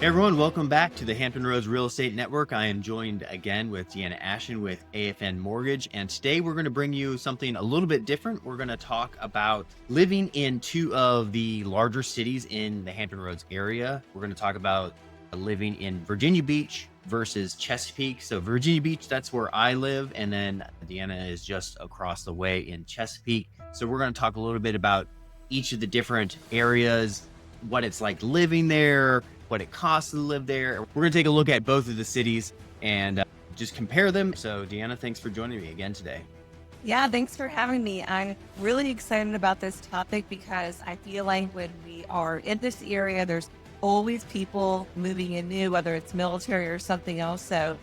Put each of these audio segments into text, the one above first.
Hey everyone, welcome back to the Hampton Roads Real Estate Network. I am joined again with Deanna Ashton with AFN Mortgage, and today we're going to bring you something a little bit different. We're going to talk about living in two of the larger cities in the Hampton Roads area. We're going to talk about living in Virginia Beach versus Chesapeake. So Virginia Beach, that's where I live, and then Deanna is just across the way in Chesapeake. So we're going to talk a little bit about each of the different areas, what it's like living there, what it costs to live there. We're going to take a look at both of the cities and just compare them. So Deanna, thanks for joining me again today. Yeah, thanks for having me. I'm really excited about this topic because I feel like when we are in this area, there's always people moving in new, whether it's military or something else. So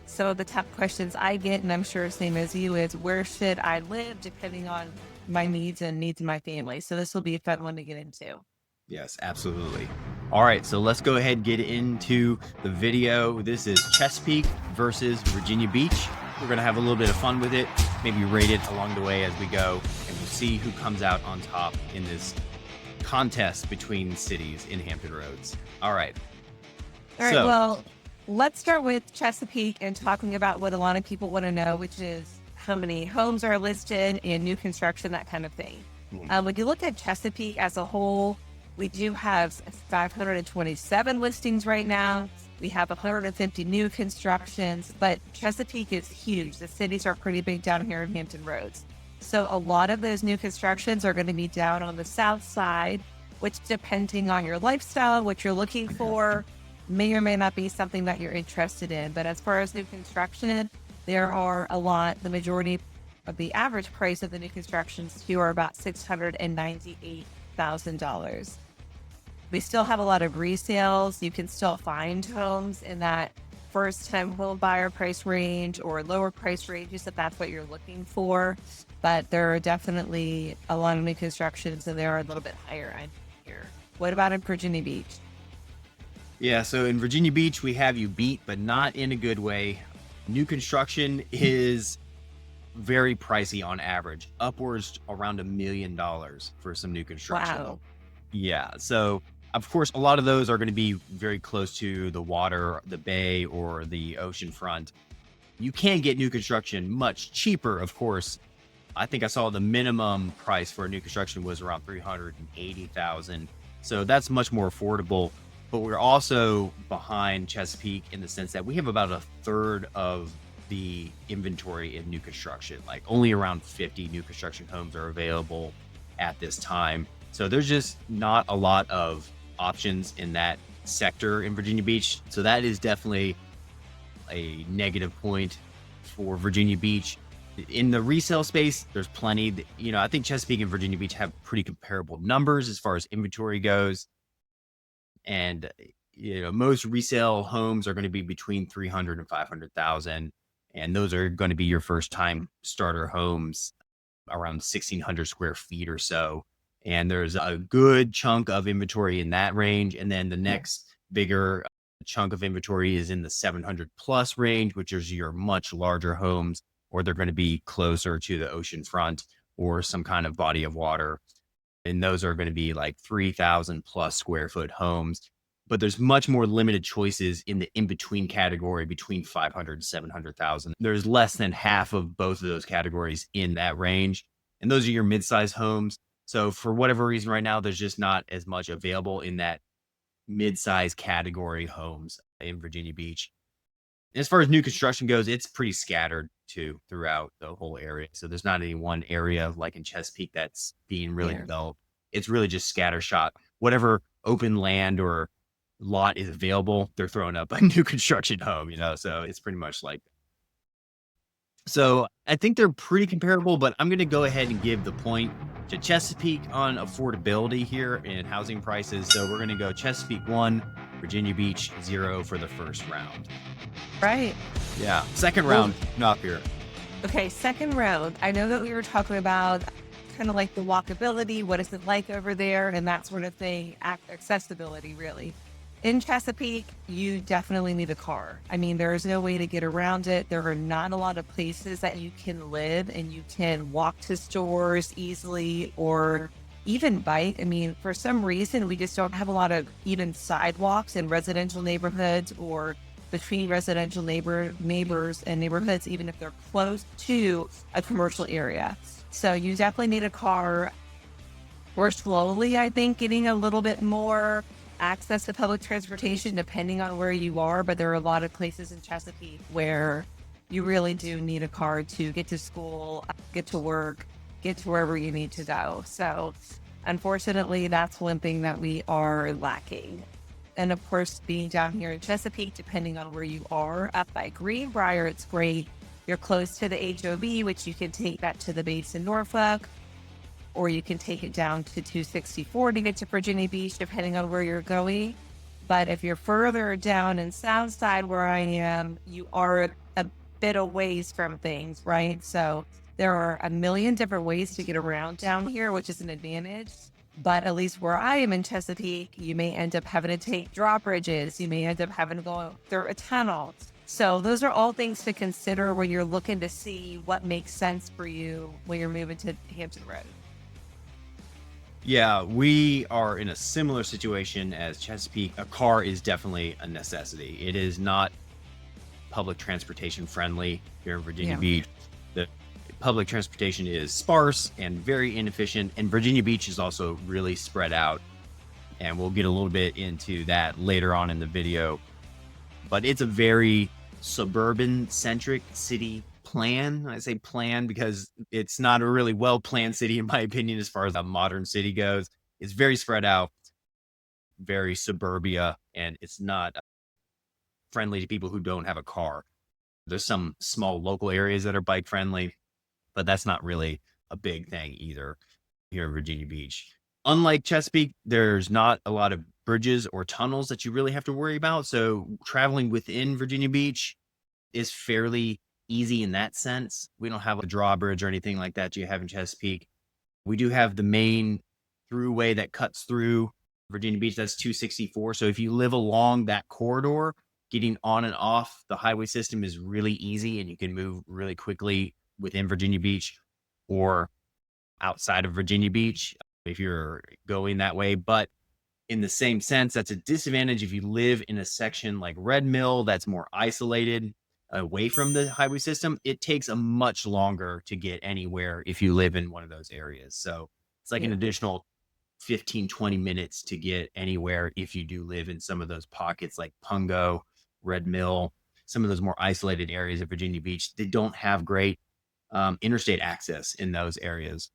some of the top questions I get, and I'm sure same as you, is where should I live depending on my needs and needs of my family. So this will be a fun one to get into. Yes, absolutely. All right, so let's go ahead and get into the video. This is Chesapeake versus Virginia Beach. We're going to have a little bit of fun with it, maybe rate it along the way as we go, and we'll see who comes out on top in this contest between cities in Hampton Roads. All right. All right, well, let's start with Chesapeake and talking about what a lot of people want to know, which is how many homes are listed in new construction, that kind of thing. When you look at Chesapeake as a whole, we do have 527 listings right now. We have 150 new constructions, but Chesapeake is huge. The cities are pretty big down here in Hampton Roads. So a lot of those new constructions are going to be down on the south side, which depending on your lifestyle, what you're looking for, may or may not be something that you're interested in. But as far as new construction, there are a lot, the majority of the average price of the new constructions here are about $698,000. We still have a lot of resales. You can still find homes in that first-time home buyer price range or lower price ranges if that's what you're looking for. But there are definitely a lot of new constructions, and they are a little bit higher end here. What about in Virginia Beach? Yeah, so in Virginia Beach, we have you beat, but not in a good way. New construction is very pricey on average, upwards around $1 million for some new construction. Wow. Yeah, so of course, a lot of those are going to be very close to the water, the bay, or the ocean front. You can get new construction much cheaper, of course. I think I saw the minimum price for a new construction was around $380,000. So that's much more affordable. But we're also behind Chesapeake in the sense that we have about a third of the inventory in new construction. Like only around 50 new construction homes are available at this time. So there's just not a lot of options in that sector in Virginia Beach. So that is definitely a negative point for Virginia Beach. In the resale space, there's plenty. I think Chesapeake and Virginia Beach have pretty comparable numbers as far as inventory goes. And, most resale homes are going to be between 300 and 500,000. And those are going to be your first time starter homes around 1,600 square feet or so. And there's a good chunk of inventory in that range. And then the next bigger chunk of inventory is in the 700 plus range, which is your much larger homes, or they're going to be closer to the ocean front or some kind of body of water. And those are going to be like 3,000 plus square foot homes. But there's much more limited choices in the in-between category between 500 and 700,000. There's less than half of both of those categories in that range. And those are your mid-size homes. So for whatever reason right now, there's just not as much available in that mid-size category homes in Virginia Beach. As far as new construction goes, it's pretty scattered too throughout the whole area. So there's not any one area like in Chesapeake that's being really developed. It's really just scattershot. Whatever open land or lot is available, they're throwing up a new construction home, so it's pretty much like that. So I think they're pretty comparable, but I'm going to go ahead and give the point to Chesapeake on affordability here and housing prices. So we're going to go Chesapeake 1, Virginia Beach 0 for the first round. Right. Yeah. Second round, not here. Okay, second round. I know that we were talking about kind of like the walkability, what is it like over there, and that sort of thing, accessibility, really. In Chesapeake, you definitely need a car. I mean, there is no way to get around it. There are not a lot of places that you can live and you can walk to stores easily or even bike. I mean, for some reason, we just don't have a lot of even sidewalks in residential neighborhoods or between residential neighbors and neighborhoods, even if they're close to a commercial area. So you definitely need a car. We're slowly, I think, getting a little bit more access to public transportation depending on where you are. But there are a lot of places in Chesapeake where you really do need a car to get to school, get to work, get to wherever you need to go. So unfortunately, that's one thing that we are lacking. And of course, being down here in Chesapeake, depending on where you are, up by Greenbrier, it's great. You're close to the HOB, which you can take that to the base in Norfolk, or you can take it down to 264 to get to Virginia Beach, depending on where you're going. But if you're further down in Southside where I am, you are a bit of ways from things, right? So there are a million different ways to get around down here, which is an advantage. But at least where I am in Chesapeake, you may end up having to take drawbridges. You may end up having to go through a tunnel. So those are all things to consider when you're looking to see what makes sense for you when you're moving to Hampton Roads. Yeah, we are in a similar situation as Chesapeake. A car is definitely a necessity. It is not public transportation friendly here in Virginia Beach. The public transportation is sparse and very inefficient, and Virginia Beach is also really spread out. And we'll get a little bit into that later on in the video. But it's a very suburban-centric city plan. I say plan because it's not a really well-planned city, in my opinion, as far as a modern city goes. It's very spread out, very suburbia, and it's not friendly to people who don't have a car. There's some small local areas that are bike friendly, but that's not really a big thing either here in Virginia Beach. Unlike Chesapeake, there's not a lot of bridges or tunnels that you really have to worry about. So traveling within Virginia Beach is fairly easy in that sense. We don't have a drawbridge or anything like that you have in Chesapeake. We do have the main throughway that cuts through Virginia Beach. That's 264. So if you live along that corridor, getting on and off the highway system is really easy, and you can move really quickly within Virginia Beach or outside of Virginia Beach if you're going that way. But in the same sense, that's a disadvantage if you live in a section like Red Mill that's more isolated away from the highway system. It takes a much longer to get anywhere if you live in one of those areas. So it's like an additional 15, 20 minutes to get anywhere if you do live in some of those pockets like Pungo, Red Mill, some of those more isolated areas of Virginia Beach. They don't have great interstate access in those areas.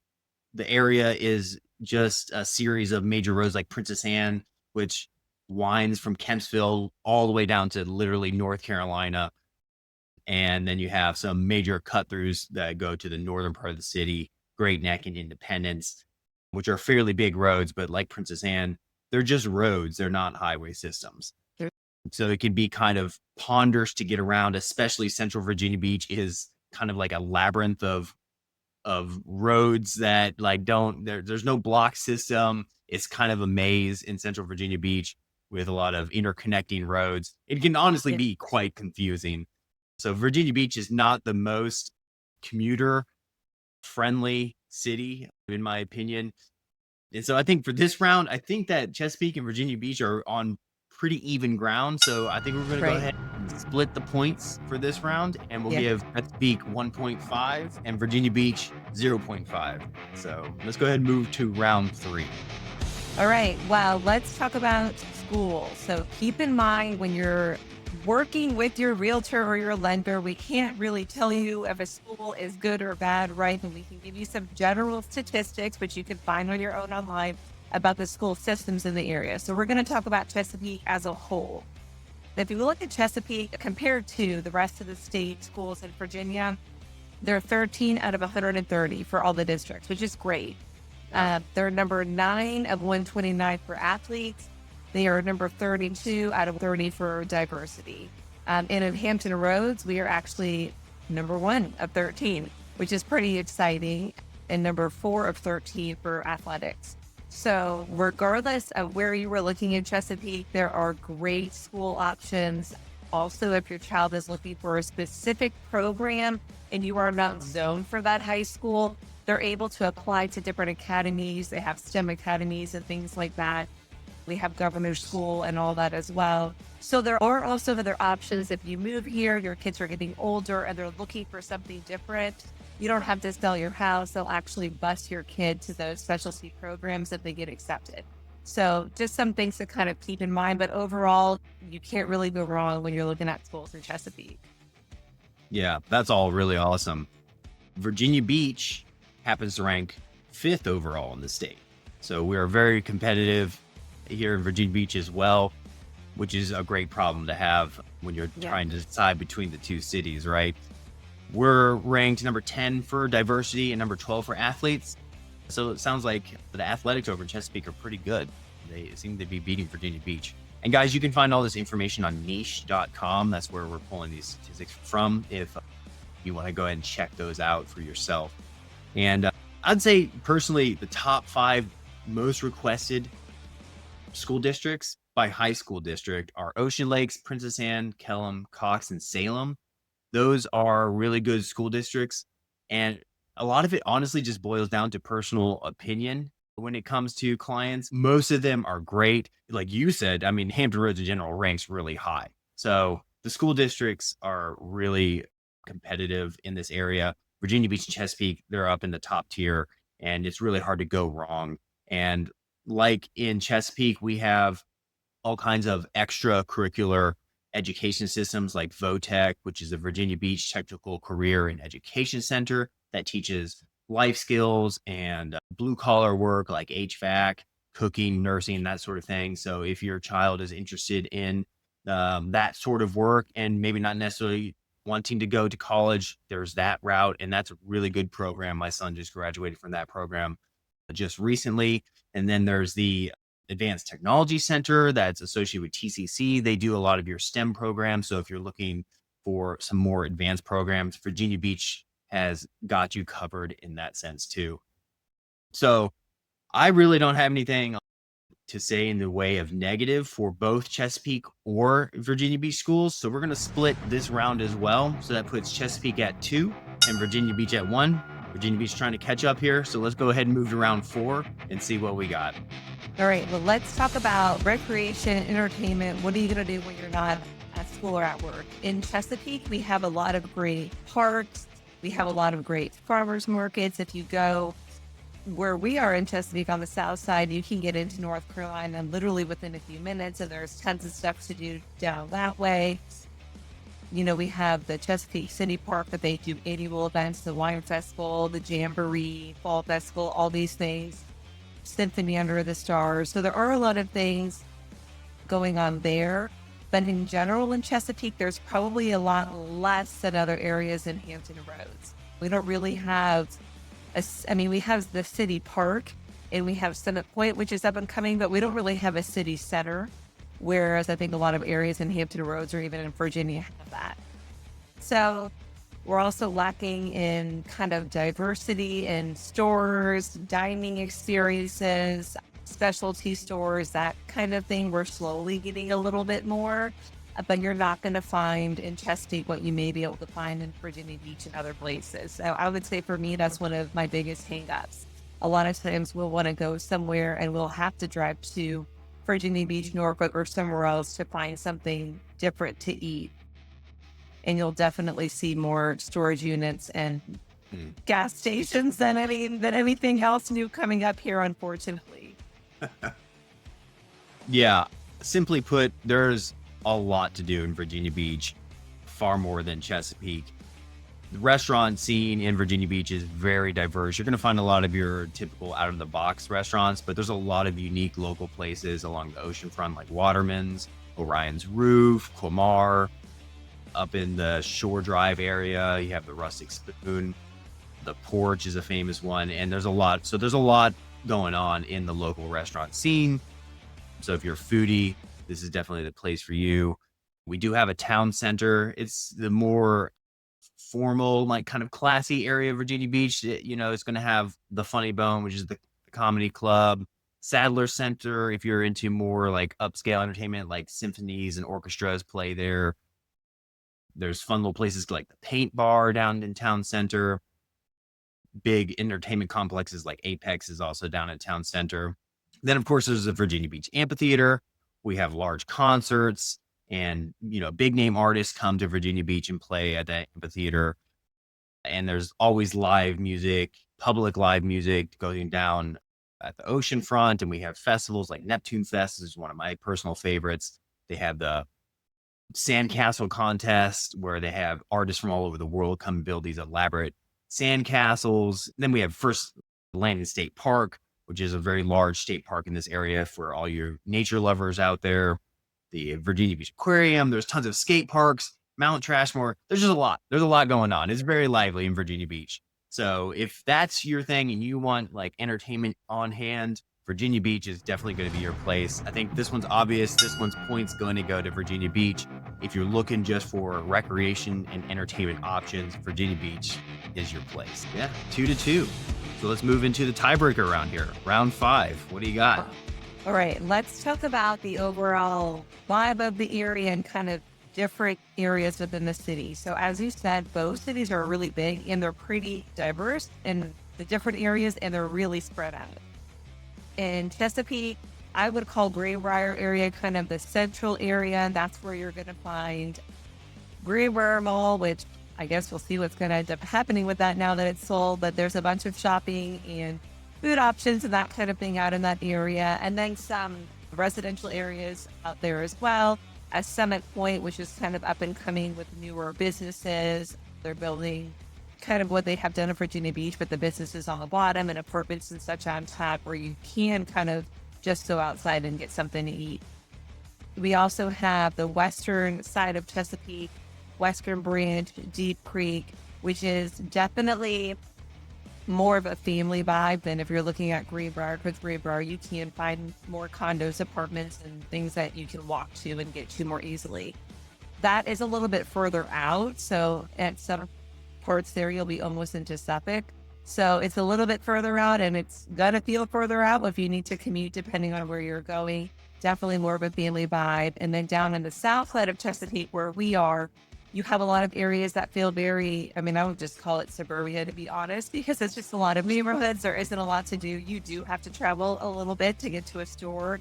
The area is just a series of major roads like Princess Anne, which winds from Kempsville all the way down to literally North Carolina. And then you have some major cut-throughs that go to the northern part of the city, Great Neck and Independence, which are fairly big roads, but like Princess Anne, they're just roads. They're not highway systems. So it can be kind of ponderous to get around, especially Central Virginia Beach is kind of like a labyrinth of roads that like there's no block system. It's kind of a maze in Central Virginia Beach with a lot of interconnecting roads. It can honestly be quite confusing. So Virginia Beach is not the most commuter friendly city, in my opinion. And so I think for this round, I think that Chesapeake and Virginia Beach are on pretty even ground. So I think we're going to go ahead and split the points for this round, and we'll give Chesapeake 1.5 and Virginia Beach 0.5. So let's go ahead and move to round 3. All right. Well, let's talk about school. So keep in mind when you're working with your realtor or your lender, we can't really tell you if a school is good or bad, right? And we can give you some general statistics, which you can find on your own online, about the school systems in the area. So we're going to talk about Chesapeake as a whole. If you look at Chesapeake compared to the rest of the state schools in Virginia, they're 13 out of 130 for all the districts, which is great. They're number 9 of 129 for athletes. They are number 32 out of 30 for diversity. And in Hampton Roads, we are actually number 1 of 13, which is pretty exciting, and number 4 of 13 for athletics. So regardless of where you were looking in Chesapeake, there are great school options. Also, if your child is looking for a specific program and you are not zoned for that high school, they're able to apply to different academies. They have STEM academies and things like that. We have governor's school and all that as well. So there are also other options. If you move here, your kids are getting older and they're looking for something different, you don't have to sell your house. They'll actually bus your kid to those specialty programs if they get accepted. So just some things to kind of keep in mind. But overall, you can't really go wrong when you're looking at schools in Chesapeake. Yeah, that's all really awesome. Virginia Beach happens to rank 5th overall in the state. So we are very competitive here in Virginia Beach as well, which is a great problem to have when you're trying to decide between the two cities, right? We're ranked number 10 for diversity and number 12 for athletes. So it sounds like the athletics over in Chesapeake are pretty good. They seem to be beating Virginia Beach. And guys, you can find all this information on niche.com. That's where we're pulling these statistics from if you want to go ahead and check those out for yourself. And I'd say personally, the top 5 most requested school districts by high school district are Ocean Lakes, Princess Anne, Kellam, Cox, and Salem. Those are really good school districts. And a lot of it honestly just boils down to personal opinion. When it comes to clients, most of them are great. Like you said, I mean, Hampton Roads in general ranks really high. So the school districts are really competitive in this area. Virginia Beach and Chesapeake, they're up in the top tier, and it's really hard to go wrong. And like in Chesapeake, we have all kinds of extracurricular education systems like VOTEC, which is the Virginia Beach Technical Career and Education Center that teaches life skills and blue collar work like HVAC, cooking, nursing, that sort of thing. So if your child is interested in that sort of work and maybe not necessarily wanting to go to college, there's that route. And that's a really good program. My son just graduated from that program just recently. And then there's the Advanced Technology Center that's associated with TCC. They do a lot of your STEM programs. So if you're looking for some more advanced programs, Virginia Beach has got you covered in that sense too. So I really don't have anything to say in the way of negative for both Chesapeake or Virginia Beach schools. So we're going to split this round as well. So that puts Chesapeake at 2 and Virginia Beach at 1. Virginia Beach trying to catch up here. So let's go ahead and move to round 4 and see what we got. All right. Well, let's talk about recreation, entertainment. What are you going to do when you're not at school or at work? In Chesapeake, we have a lot of great parks. We have a lot of great farmers markets. If you go where we are in Chesapeake on the south side, you can get into North Carolina literally within a few minutes. And there's tons of stuff to do down that way. You know, we have the Chesapeake City Park that they do annual events, the Wine Festival, the Jamboree, Fall Festival, all these things, Symphony Under the Stars. So there are a lot of things going on there. But in general, in Chesapeake, there's probably a lot less than other areas in Hampton Roads. We don't really have, we have the city park and we have Summit Point, which is up and coming, but we don't really have a city center. Whereas I think a lot of areas in Hampton Roads or even in Virginia have that. So we're also lacking in kind of diversity in stores, dining experiences, specialty stores, that kind of thing. We're slowly getting a little bit more, but you're not going to find in Chesapeake what you may be able to find in Virginia Beach and other places. So I would say for me, that's one of my biggest hangups. A lot of times we'll want to go somewhere and we'll have to drive to Virginia Beach, Norfolk, or somewhere else to find something different to eat. And you'll definitely see more storage units and gas stations than anything else new coming up here, unfortunately. Yeah, simply put, there's a lot to do in Virginia Beach, far more than Chesapeake. The restaurant scene in Virginia Beach is very diverse. You're going to find a lot of your typical out-of-the-box restaurants, but there's a lot of unique local places along the oceanfront like Waterman's, Orion's Roof, Quamar. Up in the Shore Drive area, you have the Rustic Spoon. The Porch is a famous one, and there's a lot. So there's a lot going on in the local restaurant scene. So if you're a foodie, this is definitely the place for you. We do have a town center. It's the more formal, like kind of classy area of Virginia Beach. It's going to have the Funny Bone, which is the comedy club, Sadler Center. If you're into more like upscale entertainment, like symphonies and orchestras play there. There's fun little places like the Paint Bar down in town center. Big entertainment complexes like Apex is also down in town center. Then, of course, there's the Virginia Beach Amphitheater. We have large concerts and, big name artists come to Virginia Beach and play at that amphitheater. And there's always live music, public live music going down at the ocean front. And we have festivals like Neptune Fest is one of my personal favorites. They have the sandcastle contest where they have artists from all over the world come build these elaborate sandcastles. Then we have First Landing State Park, which is a very large state park in this area for all your nature lovers out there. The Virginia Beach Aquarium. There's tons of skate parks, Mount Trashmore. There's just a lot. There's a lot going on. It's very lively in Virginia Beach. So if that's your thing and you want like entertainment on hand, Virginia Beach is definitely going to be your place. I think this one's obvious. This one's points going to go to Virginia Beach. If you're looking just for recreation and entertainment options, Virginia Beach is your place. Yeah, 2-2. So let's move into the tiebreaker round here. Round 5. What do you got? All right, let's talk about the overall vibe of the area and kind of different areas within the city. So as you said, both cities are really big and they're pretty diverse in the different areas and they're really spread out. In Chesapeake, I would call Greenbrier area kind of the central area. That's where you're going to find Greenbrier Mall, which I guess we'll see what's going to end up happening with that now that it's sold. But there's a bunch of shopping and food options and that kind of thing out in that area. And then some residential areas out there as well. As Summit Point, which is kind of up and coming with newer businesses. They're building kind of what they have done in Virginia Beach, but the businesses on the bottom and apartments and such on top where you can kind of just go outside and get something to eat. We also have the western side of Chesapeake, Western Branch, Deep Creek, which is definitely more of a family vibe than if you're looking at Greenbrier, because Greenbrier, you can find more condos, apartments, and things that you can walk to and get to more easily. That is a little bit further out. So at some ports there, you'll be almost into Suffolk. So it's a little bit further out and it's gonna feel further out if you need to commute depending on where you're going. Definitely more of a family vibe. And then down in the south side of Chesapeake where we are, you have a lot of areas that feel very, I would just call it suburbia to be honest, because it's just a lot of neighborhoods. There isn't a lot to do. You do have to travel a little bit to get to a store.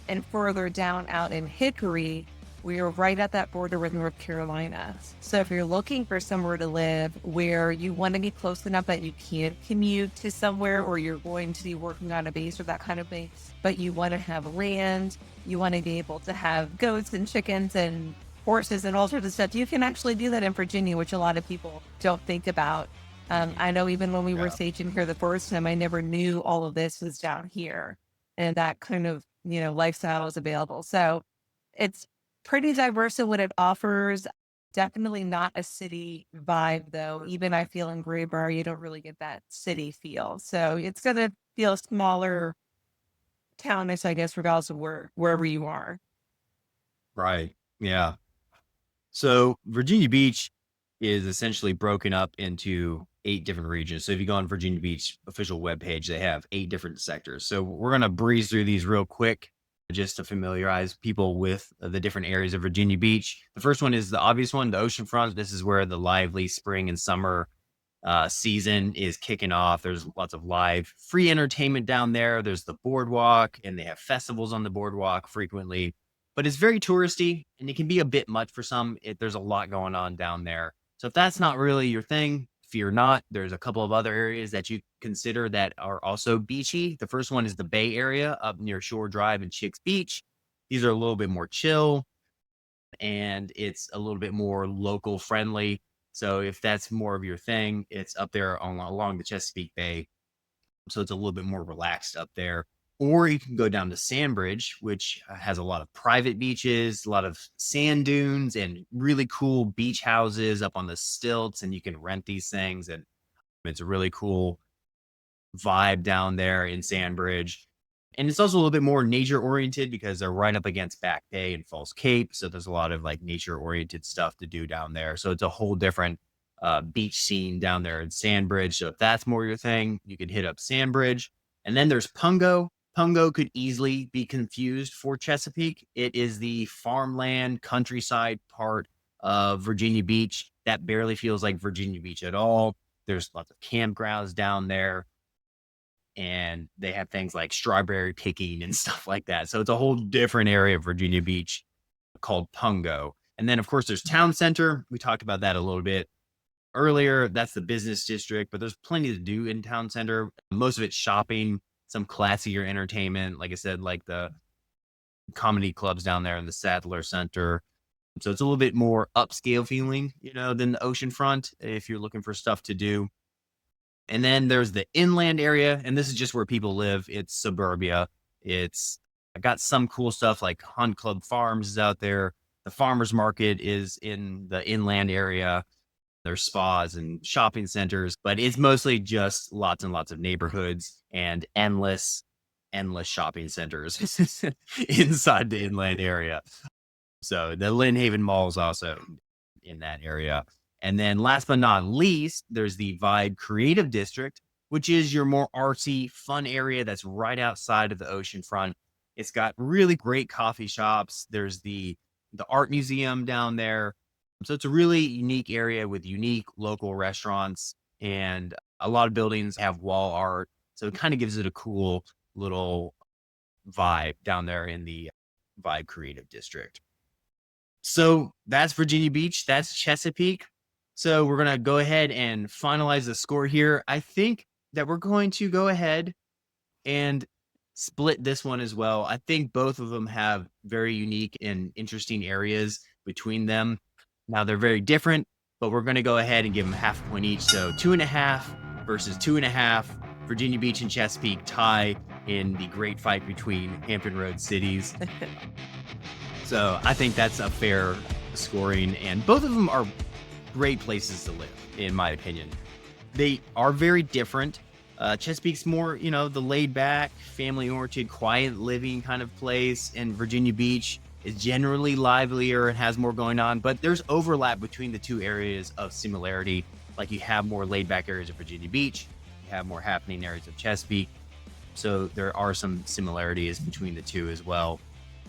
And further down out in Hickory, we are right at that border with North Carolina. So if you're looking for somewhere to live where you want to be close enough that you can't commute to somewhere or you're going to be working on a base or that kind of thing, but you want to have land, you want to be able to have goats and chickens and horses and all sorts of stuff, you can actually do that in Virginia, which a lot of people don't think about. I know even when we were staging here the first time, I never knew all of this was down here and that kind of, lifestyle is available. So it's pretty diverse in what it offers. Definitely not a city vibe though. Even I feel in Greenbrier, you don't really get that city feel. So it's going to feel smaller townish, I guess, regardless of wherever you are. Right. Yeah. So Virginia Beach is essentially broken up into 8 different regions. So if you go on Virginia Beach official webpage, they have 8 different sectors. So we're going to breeze through these real quick just to familiarize people with the different areas of Virginia Beach. The first one is the obvious one, the oceanfront. This is where the lively spring and summer season is kicking off. There's lots of live free entertainment down there. There's the boardwalk and they have festivals on the boardwalk frequently. But it's very touristy and it can be a bit much for some. There's a lot going on down there. So if that's not really your thing, fear not. There's a couple of other areas that you consider that are also beachy. The first one is the Bay Area up near Shore Drive and Chicks Beach. These are a little bit more chill and it's a little bit more local friendly. So if that's more of your thing, it's up there along the Chesapeake Bay. So it's a little bit more relaxed up there. Or you can go down to Sandbridge, which has a lot of private beaches, a lot of sand dunes, and really cool beach houses up on the stilts. And you can rent these things. And it's a really cool vibe down there in Sandbridge. And it's also a little bit more nature oriented because they're right up against Back Bay and Falls Cape. So there's a lot of like nature oriented stuff to do down there. So it's a whole different beach scene down there in Sandbridge. So if that's more your thing, you can hit up Sandbridge. And then there's Pungo. Pungo could easily be confused for Chesapeake. It is the farmland countryside part Virginia Beach. That barely feels like Virginia Beach at all. There's lots of campgrounds down there, and they have things like strawberry picking and stuff like that. So it's a whole different area of Virginia Beach called Pungo. And then, of course, there's Town Center. We talked about that a little bit earlier. That's the business district, but there's plenty to do in Town Center. Most of it's shopping, some classier entertainment. Like I said, like the comedy clubs down there in the Sadler Center. So it's a little bit more upscale feeling, than the oceanfront if you're looking for stuff to do. And then there's the inland area, and this is just where people live. It's suburbia. I got some cool stuff like Hunt Club Farms is out there. The farmers market is in the inland area. There's spas and shopping centers, but it's mostly just lots and lots of neighborhoods and endless shopping centers inside the inland area. So the Lynn Haven Mall is also in that area. And then last but not least, there's the Vibe Creative District, which is your more artsy, fun area that's right outside of the ocean front. It's got really great coffee shops. There's the art museum down there. So it's a really unique area with unique local restaurants, and a lot of buildings have wall art. So it kind of gives it a cool little vibe down there in the Vibe Creative District. So that's Virginia Beach. That's Chesapeake. So we're going to go ahead and finalize the score here. I think that we're going to go ahead and split this one as well. I think both of them have very unique and interesting areas between them. Now they're very different, but we're going to go ahead and give them half a point each. So 2.5 versus 2.5. Virginia Beach and Chesapeake tie in the great fight between Hampton Roads cities. So I think that's a fair scoring, and both of them are great places to live, in my opinion. They are very different. Chesapeake's more, the laid back, family oriented, quiet living kind of place, and Virginia Beach is generally livelier and has more going on, but there's overlap between the two areas of similarity. Like you have more laid back areas of Virginia Beach, you have more happening areas of Chesapeake. So there are some similarities between the two as well.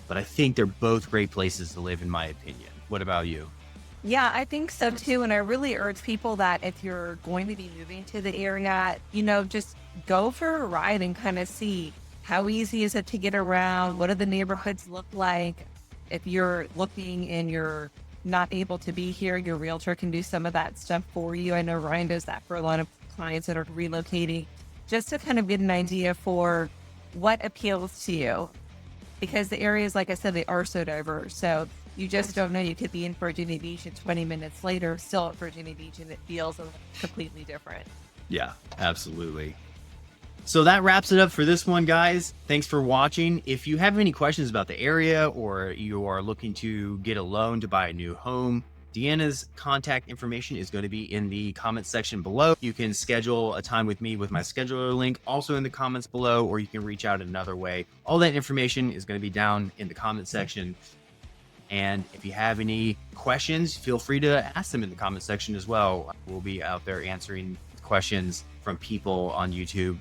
But I think they're both great places to live, in my opinion. What about you? Yeah, I think so too. And I really urge people that if you're going to be moving to the area, just go for a ride and kind of see how easy is it to get around? What do the neighborhoods look like? If you're looking and you're not able to be here, your realtor can do some of that stuff for you. I know Ryan does that for a lot of clients that are relocating, just to kind of get an idea for what appeals to you. Because the areas, like I said, they are so diverse. So you just don't know. You could be in Virginia Beach and 20 minutes later, still at Virginia Beach, and it feels completely different. Yeah, absolutely. So that wraps it up for this one, guys. Thanks for watching. If you have any questions about the area, or you are looking to get a loan to buy a new home, Deanna's contact information is going to be in the comments section below. You can schedule a time with me with my scheduler link also in the comments below, or you can reach out another way. All that information is going to be down in the comment section. And if you have any questions, feel free to ask them in the comment section as well. We'll be out there answering questions from people on YouTube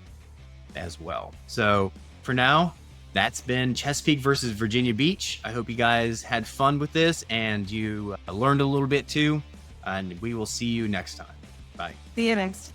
as well. So for now, that's been Chesapeake versus Virginia Beach. I hope you guys had fun with this and you learned a little bit too. And we will see you next time. Bye. See you next.